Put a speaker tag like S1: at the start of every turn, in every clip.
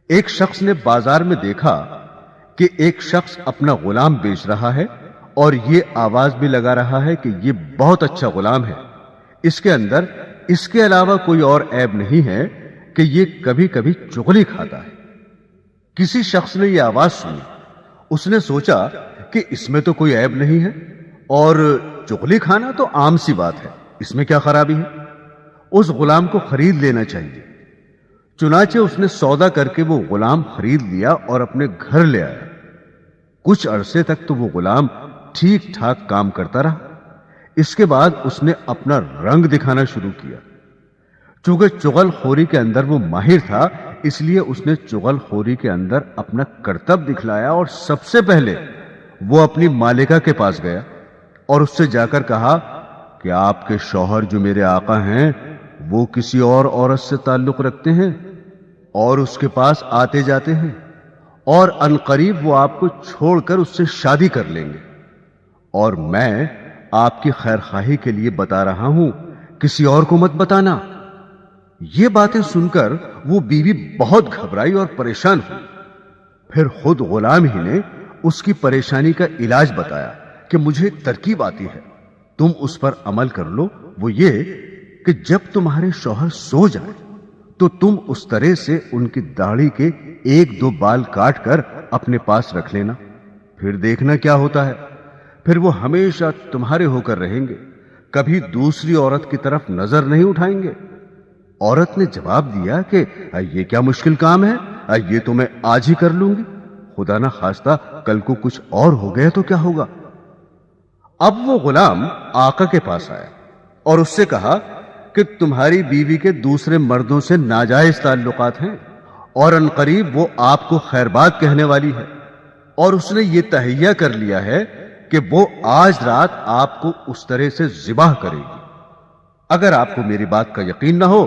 S1: ایک شخص نے بازار میں دیکھا کہ ایک شخص اپنا غلام بیچ رہا ہے اور یہ آواز بھی لگا رہا ہے کہ یہ بہت اچھا غلام ہے، اس کے اندر اس کے علاوہ کوئی اور عیب نہیں ہے کہ یہ کبھی کبھی چغلی کھاتا ہے۔ کسی شخص نے یہ آواز سنی، اس نے سوچا کہ اس میں تو کوئی عیب نہیں ہے اور چغلی کھانا تو عام سی بات ہے، اس میں کیا خرابی ہے، اس غلام کو خرید لینا چاہیے۔ چنانچہ اس نے سودا کر کے وہ غلام خرید لیا اور اپنے گھر لے آیا۔ کچھ عرصے تک تو وہ غلام ٹھیک ٹھاک کام کرتا رہا۔ اس کے بعد اس نے اپنا رنگ دکھانا شروع کیا۔ چونکہ چغل خوری کے اندر وہ ماہر تھا، اس لیے اس نے چغل خوری کے اندر اپنا کرتب دکھلایا اور سب سے پہلے وہ اپنی مالکہ کے پاس گیا اور اس سے جا کر کہا کہ آپ کے شوہر جو میرے آقا ہیں وہ کسی اور عورت سے تعلق رکھتے ہیں اور اس کے پاس آتے جاتے ہیں، اور عنقریب وہ آپ کو چھوڑ کر اس سے شادی کر لیں گے، اور میں آپ کی خیر خواہی کے لیے بتا رہا ہوں، کسی اور کو مت بتانا۔ یہ باتیں سن کر وہ بیوی بہت گھبرائی اور پریشان ہوئی۔ پھر خود غلام ہی نے اس کی پریشانی کا علاج بتایا کہ مجھے ایک ترکیب آتی ہے، تم اس پر عمل کر لو۔ وہ یہ کہ جب تمہارے شوہر سو جائے تو تم اس طرح سے ان کی داڑھی کے ایک دو بال کاٹ کر اپنے پاس رکھ لینا، پھر دیکھنا کیا ہوتا ہے، پھر وہ ہمیشہ تمہارے ہو کر رہیں گے، کبھی دوسری عورت کی طرف نظر نہیں اٹھائیں گے۔ عورت نے جواب دیا کہ یہ کیا مشکل کام ہے، یہ تو میں آج ہی کر لوں گی، خدا نہ خواستہ کل کو کچھ اور ہو گیا تو کیا ہوگا۔ اب وہ غلام آقا کے پاس آیا اور اس سے کہا کہ تمہاری بیوی کے دوسرے مردوں سے ناجائز تعلقات ہیں اور عنقریب وہ آپ کو خیر بات کہنے والی ہے، اور اس نے یہ تہیہ کر لیا ہے کہ وہ آج رات آپ کو اس طرح سے ذبح کرے گی۔ اگر آپ کو میری بات کا یقین نہ ہو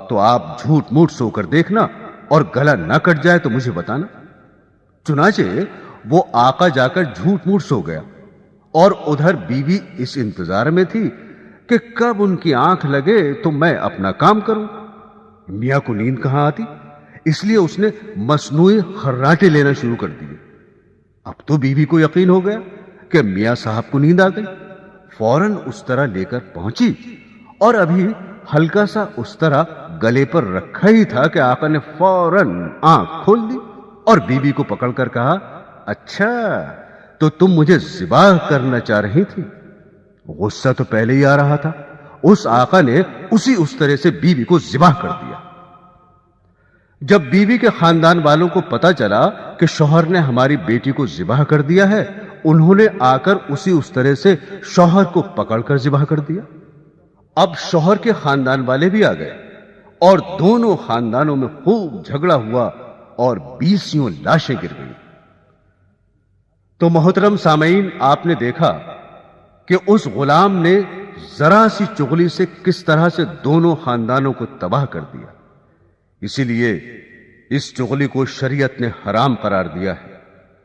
S1: تو آپ جھوٹ موٹ سو کر دیکھنا، اور گلا نہ کٹ جائے تو مجھے بتانا۔ چنانچہ وہ آقا جا کر جھوٹ موٹ سو گیا، اور ادھر بیوی اس انتظار میں تھی کہ کب ان کی آنکھ لگے تو میں اپنا کام کروں۔ میاں کو نیند کہاں آتی، اس لیے اس نے مصنوعی خراٹے لینا شروع کر دیے۔ اب تو بیوی کو یقین ہو گیا کہ میاں صاحب کو نیند آ گئی، فوراً اس طرح لے کر پہنچی، اور ابھی ہلکا سا اس طرح گلے پر رکھا ہی تھا کہ آقا نے فوراً آنکھ کھول دی اور بیوی کو پکڑ کر کہا، اچھا تو تم مجھے ذبح کرنا چاہ رہی تھی۔ غصہ تو پہلے ہی آ رہا تھا، اس آقا نے اس طرح سے بیوی کو ذبح کر دیا۔ جب بیوی کے خاندان والوں کو پتا چلا کہ شوہر نے ہماری بیٹی کو ذبح کر دیا ہے، انہوں نے آ کر اس طرح سے شوہر کو پکڑ کر ذبح کر دیا۔ اب شوہر کے خاندان والے بھی آ گئے اور دونوں خاندانوں میں خوب جھگڑا ہوا اور 20 لاشیں گر گئیں۔ تو محترم سامعین، آپ نے دیکھا کہ اس غلام نے ذرا سی چغلی سے کس طرح سے دونوں خاندانوں کو تباہ کر دیا۔ اسی لیے اس چغلی کو شریعت نے حرام قرار دیا ہے۔